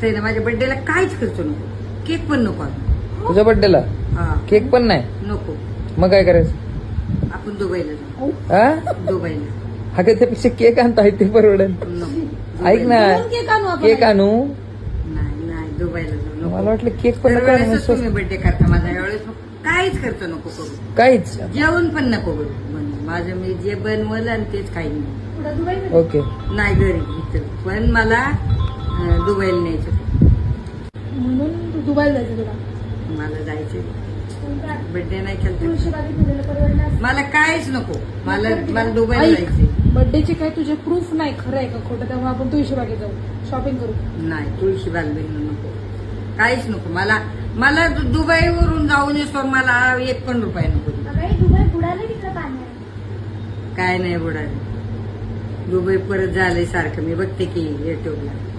फक्त आहे ना माझ्या बर्थडेला काहीच खर्च नको, केक पण नको आता. तुझ्या बर्थडेला हा केक पण नाही, नको. मग काय करायचं? आपण दुबईला जाऊ. हा दुबईला अगं त्यापेक्षा केक आणता ते परवडेल. नको. ऐक ना, दोन केक आणू आपण. केक आणू. नाही नाही दुबईला जाऊ नको. मला वाटलं केक पण नको आणू, दरवेळेसच मग तुम्ही बर्थडे करता माझा, यावेळेस काहीच खर्च नको करू, काहीच. जेवण पण नको करू. माझं मी जे बनवलं आणि तेच काही नाही. पुढं दुबईमध्ये. ओके. नाही घरी इथं. पण मला दुबईला न्यायचं, म्हणून तू दुबईला जायचं तुला. मला जायचं. बर्थडे नाही केलं तुळशीबागेत तुझ्याला परवडलं असतं. मला काहीच नको. मला दुबईला ऐक, जायचंय. बर्थडेचे काही तुझे प्रूफ नाही, खरं आहे का खोटं, त्यामुळे आपण तुळशीबागेत जाऊ, शॉपिंग करू. नाही तुळशीबाग नको, काहीच नको मला. मला दुबईवरून जाऊन येतो, मला 1 पण रुपया नको. दुबई बुडाले तिकडे पाण्यात. काय नाही बुडाले. दुबई परत झालंय सारखं, मी बघते की युट्यूबला.